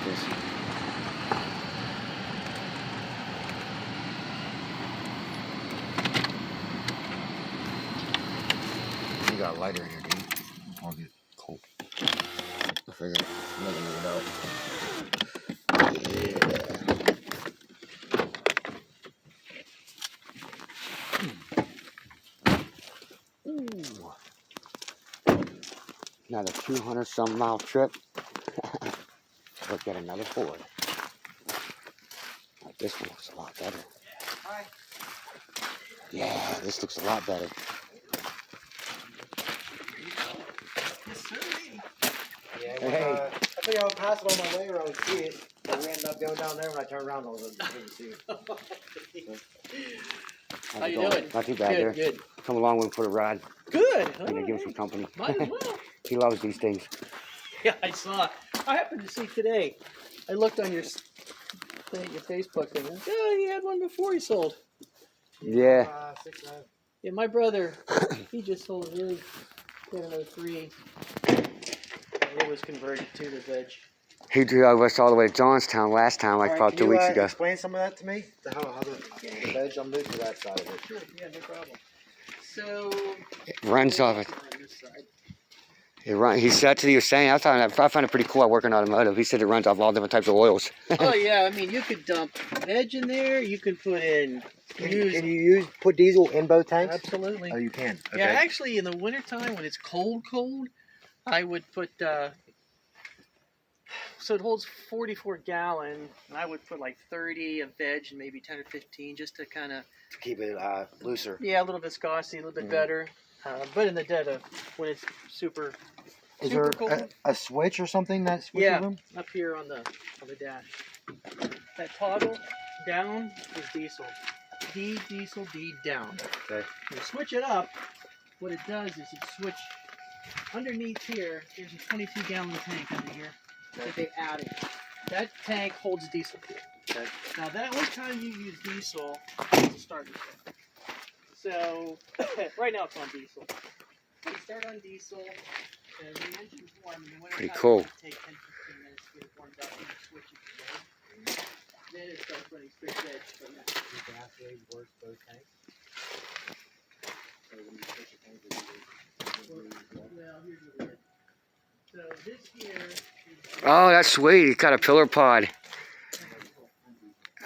this. You got a lighter in here, dude. I'll get cold. I figured I'm making it out. Yeah. Ooh. Another 200-some mile trip. Look at another Ford. Like this one looks a lot better. Hi. Yeah, this looks a lot better. Yeah, Hey. I think I would pass it on my way or I would see it. But we ended up going down there when I turned around. I didn't see it. How you doing? Not too bad there. Good. Come along with him for a ride. Good. And give him some company. Might as well. He loves these things. Yeah, I saw. I happened to see today. I looked on your thing, your Facebook thing. Oh, he had one before he sold. Yeah. 6'9". Yeah, my brother, he just sold his 1003. It was converted to the veg. He drove us all the way to Johnstown last time, like about 2 weeks ago. Explain some of that to me. How the veg, I'm new to that side of it. Sure, yeah, no problem. So It runs off it. on this side. He said to you saying, I found it pretty cool. I work in automotive. He said it runs off all different types of oils. Oh yeah, I mean you could dump veg in there. You could put in. Can you put diesel in both tanks? Absolutely. Oh, you can. Okay. Yeah, actually, in the wintertime when it's cold, I would put. So it holds 44 gallon, and I would put like 30 of veg and maybe 10 or 15 just to kind of To keep it looser. yeah, a little viscosity, a little bit better. But in the dead of when it's super. Is super there cold. a switch or something that switches them? Up here on the dash. That toggle down is diesel. D diesel D down. Okay. When you switch it up, what it does is it switch underneath here. There's a 22 gallon tank under here that they added. That tank holds diesel. Okay. Now that only time you use diesel is to start your thing. So right now it's on diesel. You start on diesel. And the engine's warm in the winter. Pretty cool. It takes 10-15 minutes to get it warmed up and you switch it to veg. Then it starts running straight veg from that. The gas gauge works both tanks. So when you switch the tanks, Well, here's what it is. So this here is Oh, that's sweet. He's got a pillar pod.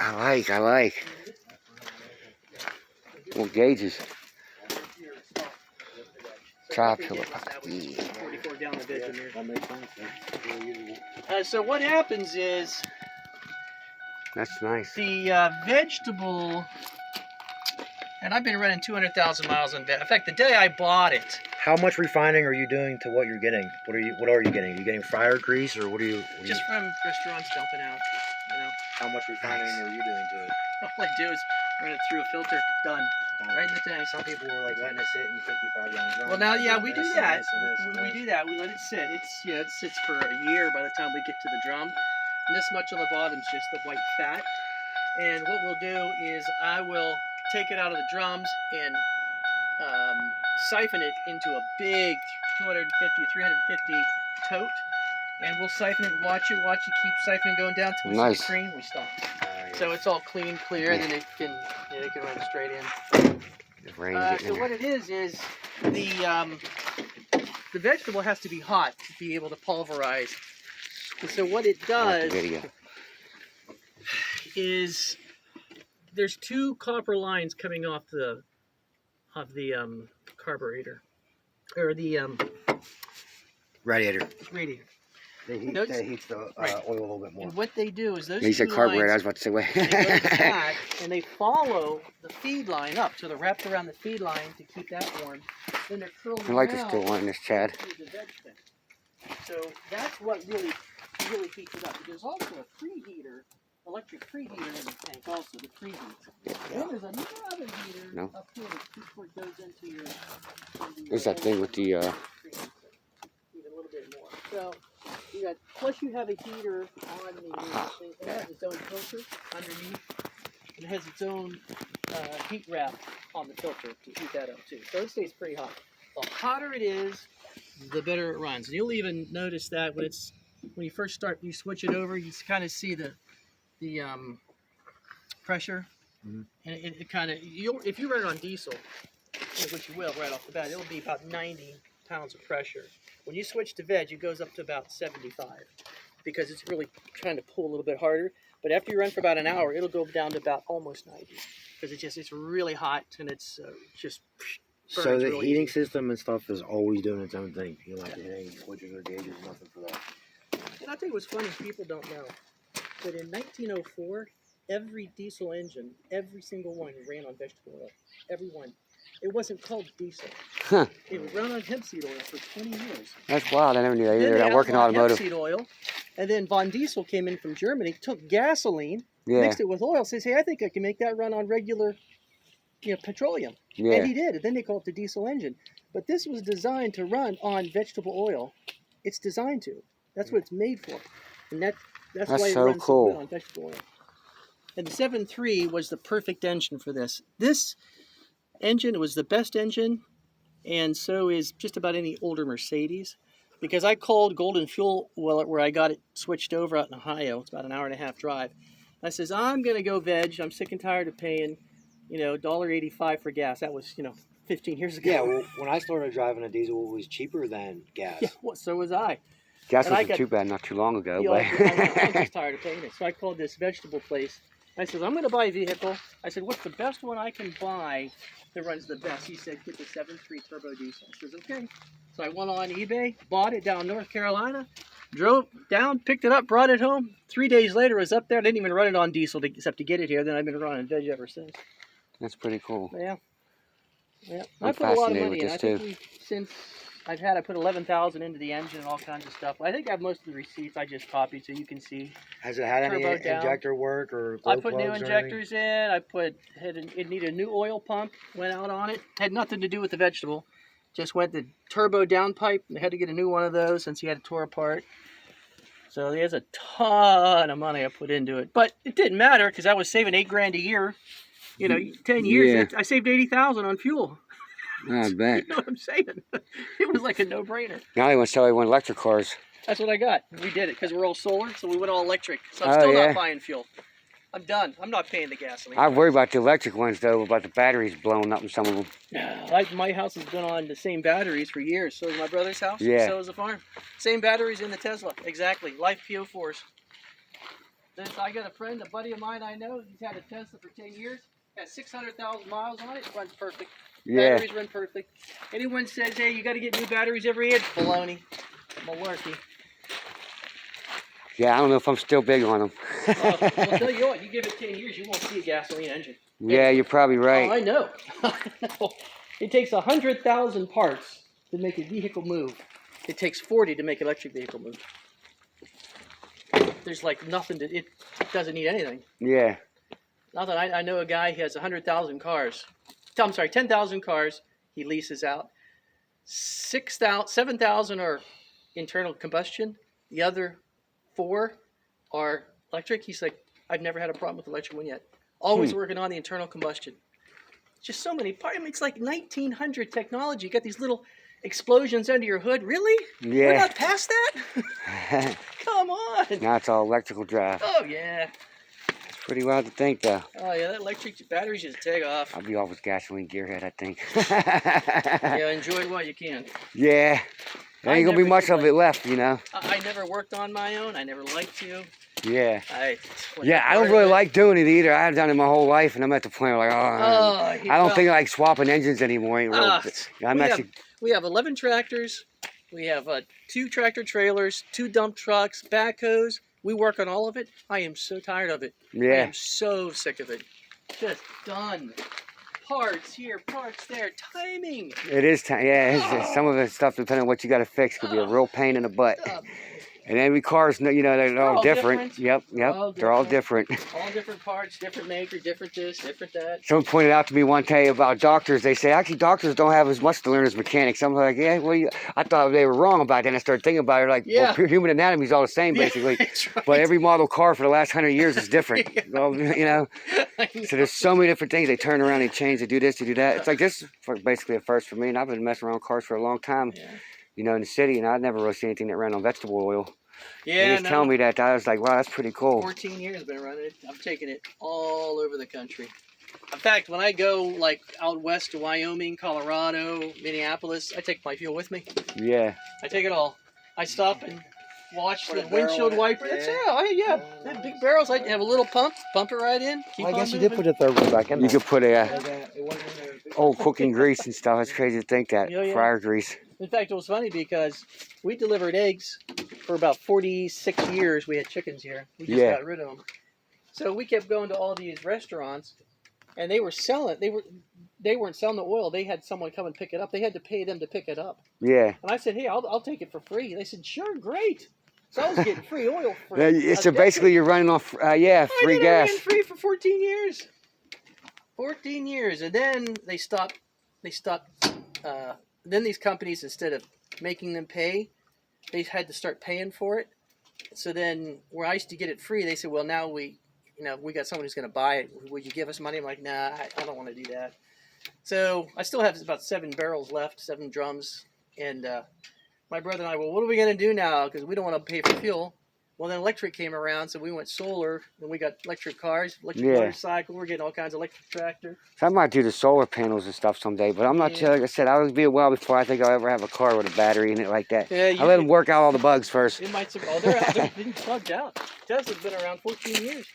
I like. Well, gauges. Tri-pillar pod. Yeah. 44 gallon veg in there. that makes sense. That's really usable. So what happens is That's nice. the vegetable, and I've been running 200,000 miles on veg. In fact, the day I bought it, How much refining are you doing to what you're getting? What are you getting? Are you getting fryer grease or what are you? just from restaurants dumping out, you know. How much refining are you doing to it? All I do is run it through a filter, done, right in the tank. Some people were like letting it sit in 55 gallon drums. Well, now, yeah, we do This and that. this and this and We this. do that. We let it sit. It sits for a year by the time we get to the drum. And this much on the bottom's just the white fat. And what we'll do is I will take it out of the drums and siphon it into a big 250, 350 tote. And we'll siphon it, watch it, keep siphoning going down till we see Nice. the cream, we stop. So it's all clean, clear, and then it can run straight in. The rain getting So in what it is the vegetable has to be hot to be able to pulverize. And so what it there. I like does the video. is there's two copper lines coming off the carburetor or the Radiator. radiator. That heats the oil a little bit more. And what they do is those He said two carburetor. I lines was about to say, wait. they go back and they follow the feed line up, so they're wrapped around the feed line to keep that warm. Then they're curled I like around this still on this, Chad. into the veg thing. So that's what really heats it up. But there's also a preheater, electric preheater in the tank also, the preheat. Then there's another heater No. up here that goes into your... There's that thing with the, Even a little bit more. So, you got, plus you have a heater on the thing. It has its own filter underneath. It has its own heat wrap on the filter to heat that up too. So it stays pretty hot. The hotter it is, the better it runs. And you'll even notice that when it's when you first start, you switch it over, you kind of see the pressure, and it kind of, if you run it on diesel, which you will right off the bat, it'll be about 90 pounds of pressure. When you switch to veg, it goes up to about 75 because it's really trying to pull a little bit harder. But after you run for about an hour, it'll go down to about almost 90 because it's really hot and it's just. So the really heating easy. system and stuff is always doing its own thing. You don't have to hit any switches or gauges, nothing for that. And I'll tell you what's funny, people don't know, that in 1904, every diesel engine, every single one ran on vegetable oil. Every one. It wasn't called diesel. Huh. It was run on hemp seed oil for 20 years. That's wild. I never knew that Then either. they I work in outlawed automotive. hemp seed oil, and then Von Diesel came in from Germany, took gasoline, Yeah. mixed it with oil, says, hey, I think I can make that run on regular petroleum. Yeah. And he did. And then they called it the diesel engine. But this was designed to run on vegetable oil. It's designed to. That's what it's made for. And that's why it so runs cool. so good on vegetable oil. And the 7.3 was the perfect engine for this. This engine was the best engine, and so is just about any older Mercedes. Because I called Golden Fuel where I got it switched over out in Ohio. It's about an hour and a half drive. I says, I'm going to go veg. I'm sick and tired of paying, $1.85 for gas. That was, 15 years ago. Yeah, well, when I started driving a diesel, it was cheaper than gas. Yeah, well, so was I. Gas And I wasn't got- too bad not too long ago. You know, But I'm just tired of paying it. So I called this vegetable place. I said, I'm going to buy a vehicle. I said, what's the best one I can buy that runs the best? He said, get the 7.3 turbo diesel. I says, okay. So I went on eBay, bought it down in North Carolina, drove down, picked it up, brought it home. 3 days later, it was up there. I didn't even run it on diesel except to get it here. Then I've been running veg ever since. that's pretty cool. Yeah. Yeah. I'm I put a lot of fascinated money in. with I this, think since I put 11,000 into the engine and all kinds of stuff. I think I have most of the receipts I just copied so you can see. Has it had any Turbo down. injector work or I glow put new plugs or anything? injectors in. It needed a new oil pump. Went out on it. Had nothing to do with the vegetable. Just went the turbo downpipe. I had to get a new one of those since he had it tore apart. So there's a ton of money I put into it, but it didn't matter because I was saving $8,000 a year. 10 years. I saved 80,000 on fuel. I bet. You know what I'm saying? It was like a no-brainer. Now they want to sell everyone electric cars. That's what I got. We did it because we're all solar, so we went all electric. So I'm Oh, still yeah. not buying fuel. I'm done. I'm not paying the gasoline. I worry about the electric ones though, about the batteries blowing up in some of them. My house has been on the same batteries for years. So is my brother's house. Yeah. So is the farm. Same batteries in the Tesla. Exactly. Life PO4s. I got a friend, a buddy of mine I know. He's had a Tesla for 10 years. Has 600,000 miles on it. Runs perfect. Yeah. Batteries run perfect. Anyone says, hey, you got to get new batteries every year? Baloney. Malarkey. Yeah, I don't know if I'm still big on them. Well, I'll tell you what, you give it 10 years, you won't see a gasoline engine. Yeah, you're probably Oh, right. I know. I know. It takes 100,000 parts to make a vehicle move. It takes 40 to make an electric vehicle move. There's like nothing it doesn't need anything. Yeah. Nothing. I know a guy, he has 100,000 cars. I'm sorry, 10,000 cars he leases out. 7,000 are internal combustion. The other 4 are electric. He's like, I've never had a problem with the electric one yet. Always working on the internal combustion. Just so many parts. I mean, it's like 1900 technology. You got these little explosions under your hood. Really? Yeah. We're not past that? Come on. Now it's all electrical drive. Oh, yeah. It's pretty wild to think though. Oh, yeah, that electric batteries just take off. I'll be off with gasoline gearhead, I think. Yeah, enjoy it while you can. Yeah. There ain't gonna be never much did of it left, you know. I never worked on my own. I never liked to. Yeah. Yeah, I don't really like doing it either. I have done it my whole life, and I'm at the point where I don't think I like swapping engines anymore. We have 11 tractors. We have 2 tractor trailers, 2 dump trucks, backhoes. We work on all of it. I am so tired of it. I Yeah. am so sick of it. Just done. Parts here, parts there, timing. It is time. Yeah, some of the stuff, depending on what you got to fix, could be a real pain in the butt. And every car's, they're all different. Yep. They're all different. All different parts, different maker, different this, different that. Someone pointed out to me one day about doctors. They say, actually, doctors don't have as much to learn as mechanics. I'm like, yeah, well, I thought they were wrong about that. And I started thinking about it, like, Yeah. well, human anatomy is all the same, basically. That's right. But every model car for the last 100 years is different. Well, So there's so many different things. They turn around, they change, they do this, they do that. It's like this is basically a first for me. And I've been messing around with cars for a long time, Yeah. in the city. And I'd never really seen anything that ran on vegetable oil. Yeah, He was telling me that. I was like, wow, that's pretty cool. 14 years been running it. I'm taking it all over the country. In fact, when I go like out west to Wyoming, Colorado, Minneapolis, I take my fuel with me. Yeah. I take it all. I stop and watch Put the a barrel windshield in it? wiper. That's yeah. They have big barrels. I have a little pump it right in. Keep Well, I on guess you moving. did put the third one back in You there. could put a It wasn't in there. old cooking grease and stuff. It's crazy to think that. Yeah, yeah. Fryer grease. In fact, it was funny because we delivered eggs for about 46 years. We had chickens here. We just got rid of them. So we kept going to all these restaurants, and they were selling. They weren't selling the oil. They had someone come and pick it up. They had to pay them to pick it up. Yeah. And I said, hey, I'll take it for free. They said, sure, great. So I was getting free oil for So basically, you're running off, free gas. I ran free for 14 years. 14 years, and then they stopped. Then these companies, instead of making them pay, they had to start paying for it. So then, where I used to get it free, they said, well, now we got someone who's going to buy it. Would you give us money? I'm like, nah, I don't want to do that. So I still have about 7 barrels left, 7 drums. And my brother and I, well, what are we going to do now? Because we don't want to pay for fuel. Well, then electric came around, so we went solar. Then we got electric cars, electric motorcycle. We're getting all kinds of electric tractor. So I might do the solar panels and stuff someday, but I'm not sure. Like I said, I would be a while before I think I'll ever have a car with a battery in it like that. Yeah, I let them work out all the bugs first. It might. Oh, they're out. They're being bugged out. Tesla's been around 14 years.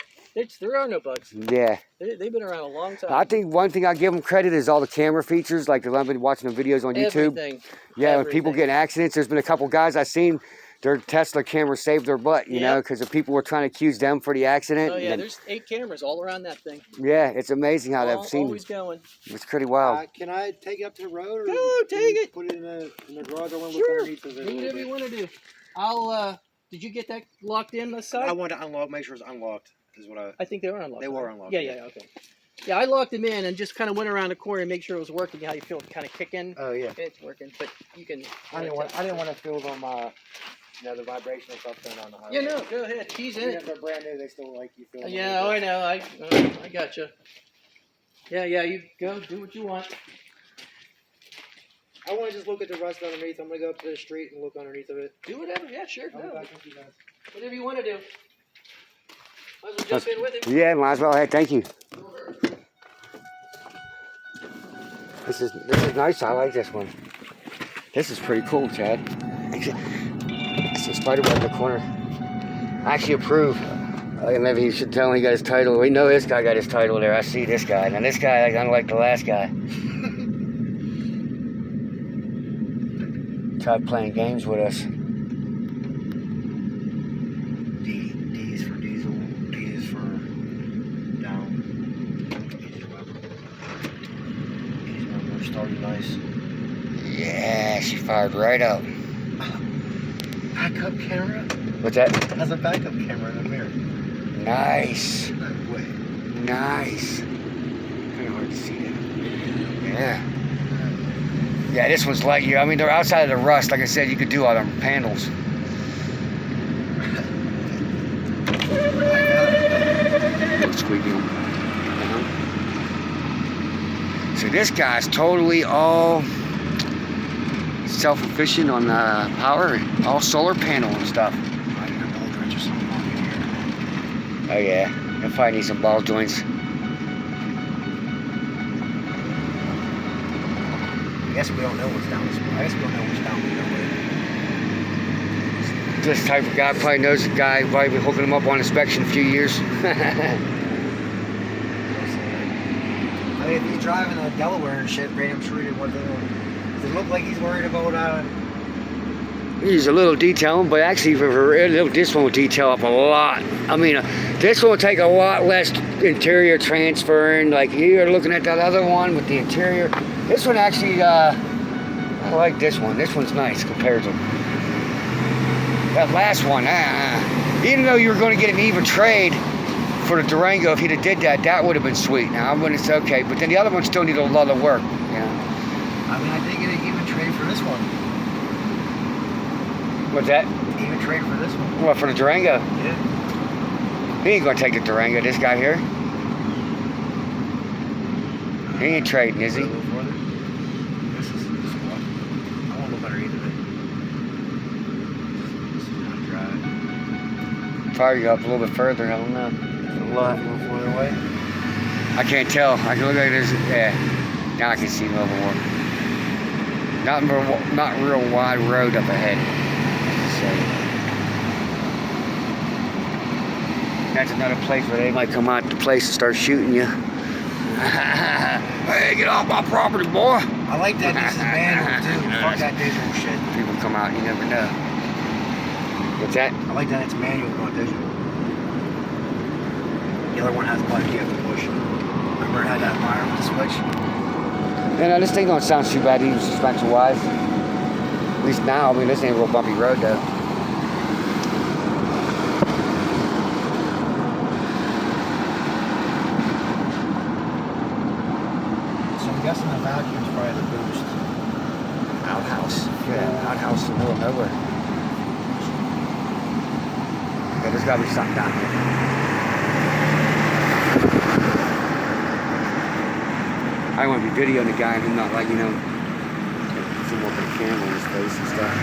There are no bugs. Yeah. They've been around a long time. I think one thing I give them credit is all the camera features, like I've been watching the videos on YouTube. Everything. Yeah, when people get in accidents, there's been a couple guys I've seen. Their Tesla camera saved their butt, you know, because the people were trying to accuse them for the accident. Oh yeah, there's 8 cameras all around that thing. Yeah, it's amazing how they've seen. Always going. It's pretty wild. Can I take it up to the road? Or Go, take it. Put it in the garage. I want to Sure. look underneath of it. Do whatever you want to do. I'll. Did you get that locked in this side? I want to unlock. Make sure it's unlocked. Is what I think they were unlocked. They were unlocked. Yeah, okay. Yeah, I locked them in and just kind of went around the corner and make sure it was working. How you feel? Kind of kicking. Oh yeah. It's working, but you can. I didn't want to feel them. The vibration and stuff going on the highway. Yeah, no, go ahead. He's in it. They're brand new. They still like you feel. Yeah, I know. I got you. Yeah, you go do what you want. I want to just look at the rust underneath. I'm gonna go up to the street and look underneath of it. Do whatever. Yeah, sure. I'll be No. back with you guys. Whatever you want to do. Might as well jump in with him. Yeah, might as well. Hey, thank you. This is nice. I like this one. This is pretty cool, Chad. It's a spider web in the corner. I actually approve. Maybe you should tell him he got his title. We know this guy got his title there. I see this guy. Now this guy, unlike the last guy, tried playing games with us. D is for diesel. D is for down. He's one more started nice. Yeah, she fired right up. Backup camera? What's that? Has a backup camera in the mirror. Nice. No way. Nice. Kind of hard to see that. Yeah. Yeah, this one's light year. I mean, they're outside of the rust. Like I said, you could do all them panels. Squeaky. So this guy's totally all self-efficient on power, all solar panel and stuff. Oh yeah, I probably need some ball joints. I guess we don't know what's down this way. I guess we don't know what's down the way. This type of guy probably knows a guy, probably been hooking him up on inspection a few years. I mean, if he's driving Delaware and shit, I'm sure he does it look like he's worried about He's a little detailing, but actually this one will detail up a lot. I mean, this one will take a lot less interior transferring. Like you're looking at that other one with the interior. This one actually, I like this one. This one's nice compared to that last one. Even though you were going to get an even trade for the Durango, if he'd have did that, that would have been sweet. Now I wouldn't say okay, but then the other one still needed a lot of work. Yeah. I mean, I did get an even trade for this one. What's that? Even trade for this one. What, for the Durango? Yeah. He ain't gonna take the Durango, this guy here. He ain't trading, is he? A little further. This is what. I want to look underneath of it. This is not dry. Probably go up a little bit further. I don't know. A little further away. I can't tell. I can look at this. Yeah. Now I can see a little more. Not real wide road up ahead. So that's another place where they might come out the place and start shooting you. Hey, get off my property, boy. I like that this is manual too. Fuck that digital shit. People come out, you never know. What's that? I like that it's manual, not digital. The other one has a button you have to push. Remember it had that wire with the switch? You know, this thing don't sound too bad even suspension-wise. At least now, I mean, this ain't a real bumpy road, though. So I'm guessing the vacuum is probably the boost. Outhouse. Yeah, outhouse in the middle of nowhere. Yeah, there's gotta be something down here. I don't want to be videoing the guy and him not like, you know, zoom up the camera in his face and stuff.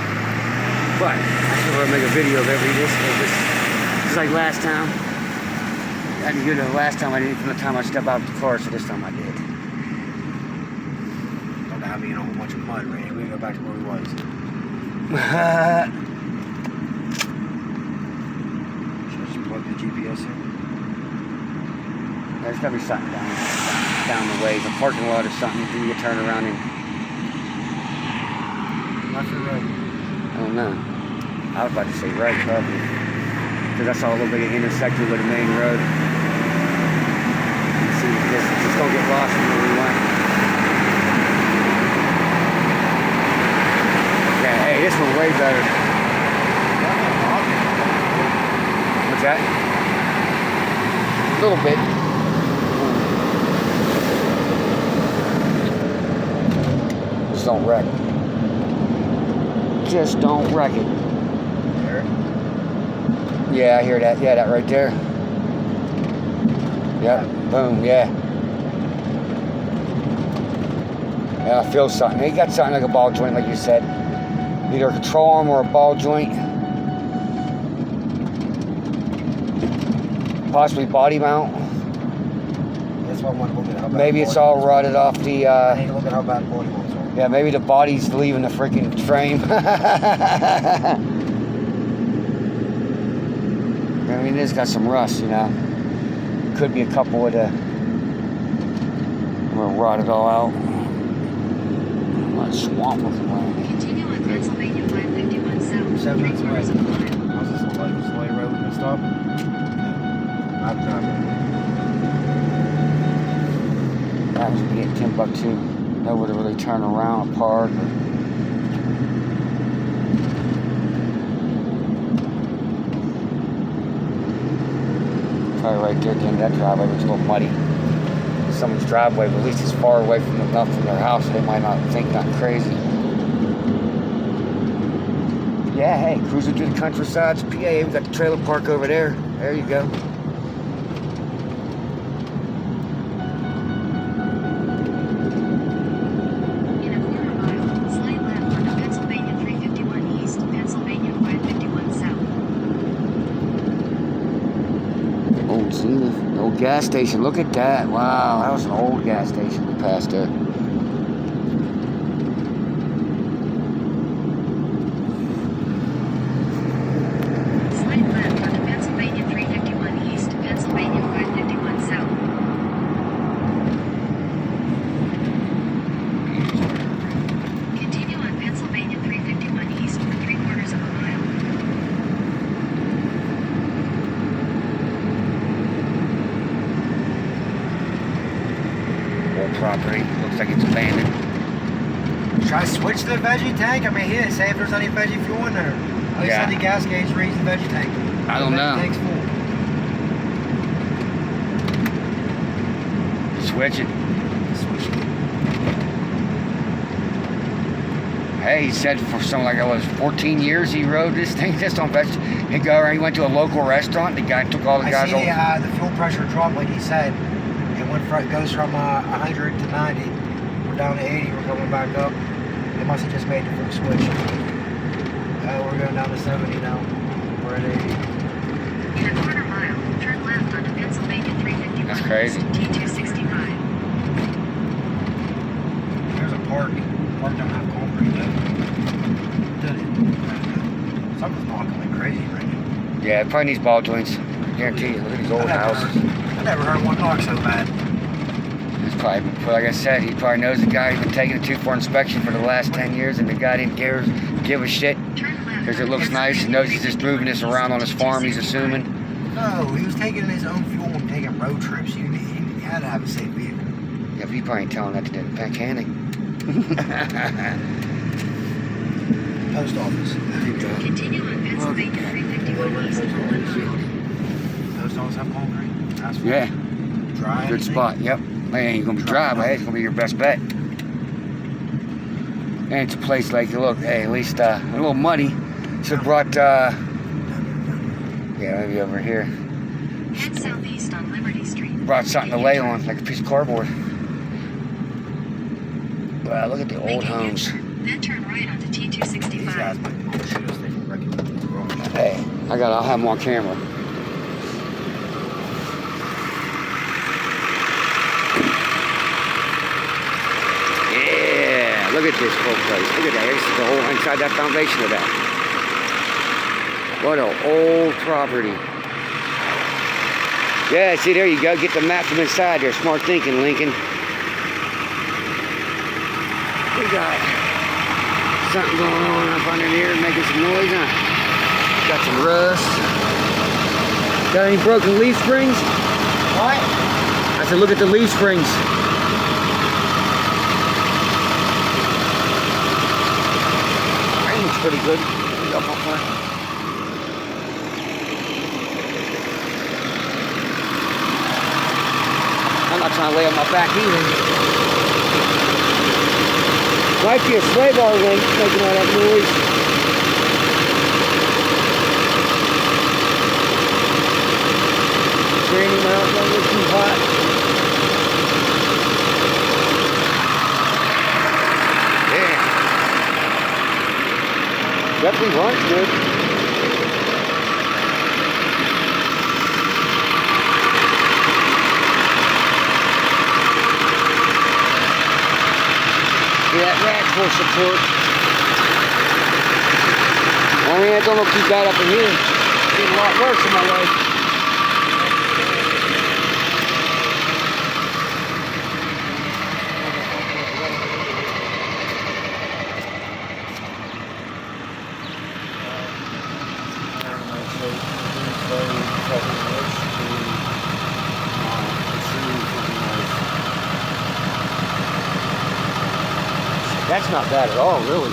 But I still want to make a video of every this. Just like last time. I didn't do it the last time. I didn't from the time I stepped out of the car, so this time I did. Don't have me in a whole bunch of mud, Randy. We go back to where we was. Should I just plug the GPS in? There's gotta be something down the way. The parking lot or something. Then you turn around and Left or right? I don't know. I was about to say right, probably. Because I saw a little bit of intersection with the main road. You see the distance. Just don't get lost from where we went. Yeah, hey, this one's way better. What's that? A little bit. Just don't wreck. Just don't wreck it. There? Yeah, I hear that. Yeah, that right there. Yeah, boom, yeah. Yeah, I feel something. He got something like a ball joint, like you said. Either a control arm or a ball joint. Possibly body mount. That's what I want to look at. How bad Maybe the it's body all was. rotted off the, I need to look at how bad the body was. yeah, maybe the body's leaving the freaking frame. I mean, it's got some rust, you know. Could be a couple of the, we'll rot it all out. What swamp looking land. Continue on Pennsylvania 551 South, 7 minutes away. 3/4 of a mile. How's this look like? Slay road and stop? Yeah. I'm driving. Happens to be at Timbuktu. Nowhere to really turn around or park. Probably right there at the end of that driveway, it's a little muddy. Someone's driveway, but at least it's far away from enough from their house, so they might not think nothing crazy. Yeah, hey, cruising through the countryside, it's PA. We got the trailer park over there. There you go. In a quarter mile, slide left onto Pennsylvania 351 East, Pennsylvania 551 South. Oh, see the old gas station. Look at that. Wow, that was an old gas station we passed there. Slide left onto Pennsylvania 351 East, Pennsylvania 551 South. Continue on Pennsylvania 351 East for 3/4 of a mile. Old property. Looks like it's abandoned. Should I switch the veggie tank? I mean, he didn't say if there's any veggie fuel in there. At least Yeah. said the gas gauge reads the veggie tank. I don't The know. veggie tank's full. Switch it. Switch it. Hey, he said for something like it was 14 years he rode this thing just on veg. He went to a local restaurant. The guy took all the I guys see over. the fuel pressure drop, like he said. It goes from 100 to 90. We're down to 80. We're coming back up. They must have just made the full switch. We're going down to 70 now. We're at 80. In a crazy. T265. There's a park. Park don't have concrete though. Did it? Something's knocking like crazy right now. Yeah, it probably needs ball joints. Guarantee you. Look at these old houses. I never heard one knock so bad. It's probably, like I said, he probably knows the guy he's been taking it to for inspection for the last 10 years, and the guy didn't give a shit because it looks nice. He knows he's just moving this around on his farm, he's assuming. No, he was taking his own fuel and taking road trips. He had to have a safe vehicle. Yeah, but he probably ain't telling that to the back can he? Post office. There you go. Continue on Pennsylvania 351 East Holland Road. Post office have concrete. Asphalt. Yeah, Dry. good anything? spot. Yep. Man, ain't gonna be dry, but hey, it's gonna be your best bet. And it's a place like, look, hey, at least a little money. So it brought, yeah, maybe over here. Head southeast on Liberty Street. Brought something to lay on, like a piece of cardboard. Wow, look at the old homes. Then turn right onto These guys T265. might shoot us. They can wreck it. Hey, I'll have them on camera. Yeah, look at this whole place. Look at that. This is the whole inside that foundation of that. What an old property. Yeah, see, there you go. Get the map from inside there. Smart thinking, Lincoln. We got something going on up under here making some noise, huh? Got some rust. Got any broken leaf springs? What? I said, look at the leaf springs. Rain looks pretty good. Up there. I'm not trying to lay on my back either. Might be a sleigh bar link making all that noise. Raining out, don't look too hot. Yeah. Definitely runs good. Yeah, that's for support. I mean, it don't look too bad up in here. It's getting a lot worse in my life. That's not bad at all, really.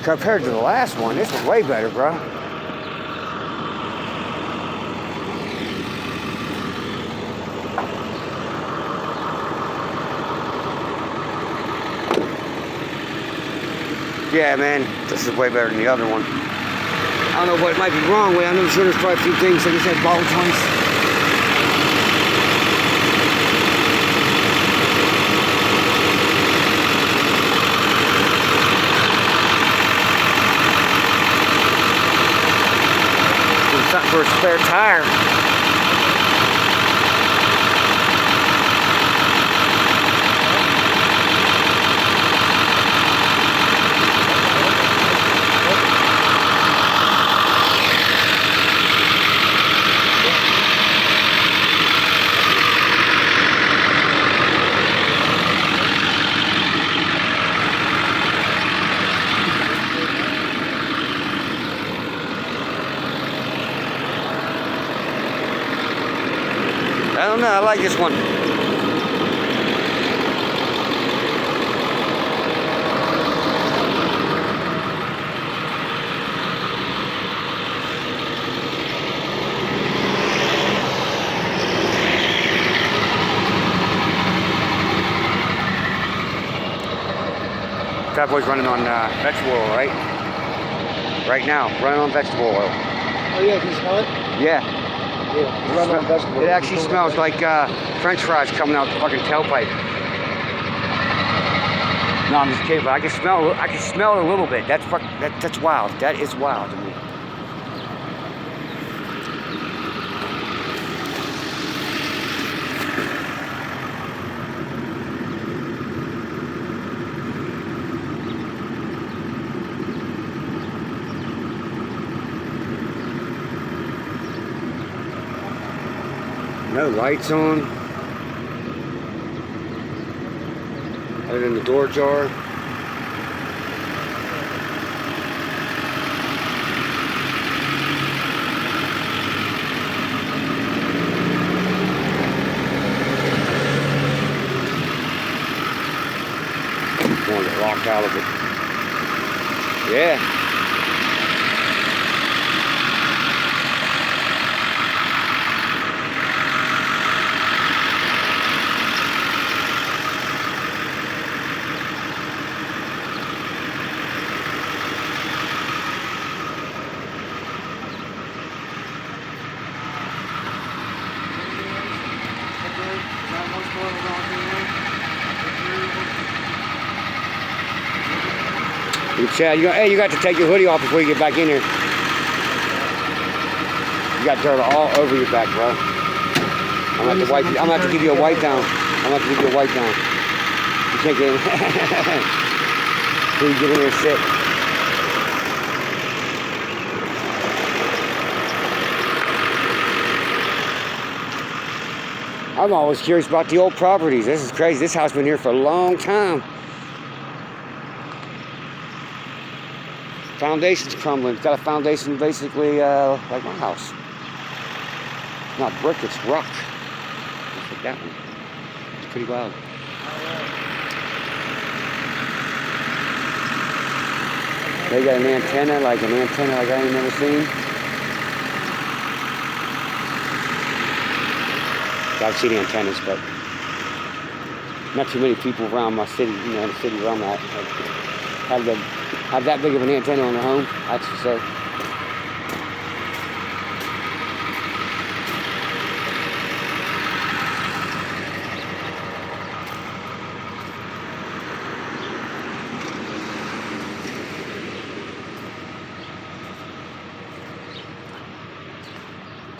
Compared to the last one, this was way better, bro. Yeah, man, this is way better than the other one. I don't know what might be wrong with it. I'm sure there's probably a few things, like I said, ball joints. Something for a spare tire. I don't know, I like this one. That boy's running on vegetable oil, right? Right now, running on vegetable oil. Oh yeah, can you smell it? Yeah. Yeah, run on vegetable. It actually smells like French fries coming out the fucking tailpipe. No, I'm just kidding, but I can smell it a little bit. That's wild. That is wild to me. No lights on. Other than the door jar. Want to get locked out of it. Yeah. Chad, you got to take your hoodie off before you get back in here. You got dirt all over your back, bro. I'm gonna have to wipe. I'm gonna have to give you a wipe down. I'm gonna have to give you a wipe down. You can't get in. Before you get in there and sit. I'm always curious about the old properties. This is crazy. This house been here for a long time. Foundation's crumbling. It's got a foundation basically like my house. Not brick, it's rock. Just like that one. It's pretty wild. They got an antenna like I ain't never seen. I've seen antennas, but not too many people around my city, the city where I'm at. Have that big of an antenna on their home, I should say.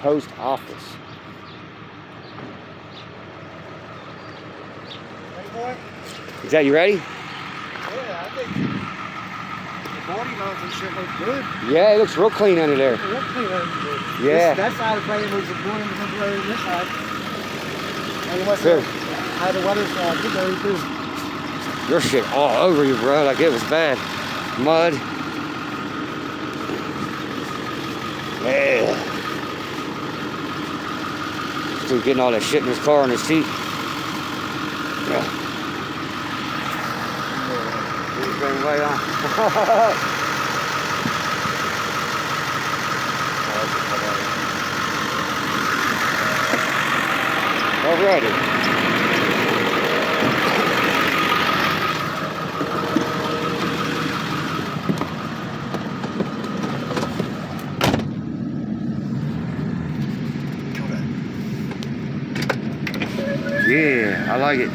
Post office. Ready, boy? Is that you ready? Yeah, I think the body mounts and shit look good. Yeah, it looks real clean under there. It looks clean under there. Yeah. That side of the plane was born in the temporary this side. And it must Sure. have how the weather's temporary too. Your shit all over you, bro. Like it was bad. Mud. Yeah. Still getting all that shit in his car and his seat. Yeah. He's going way on. Alrighty. Yeah, I like it.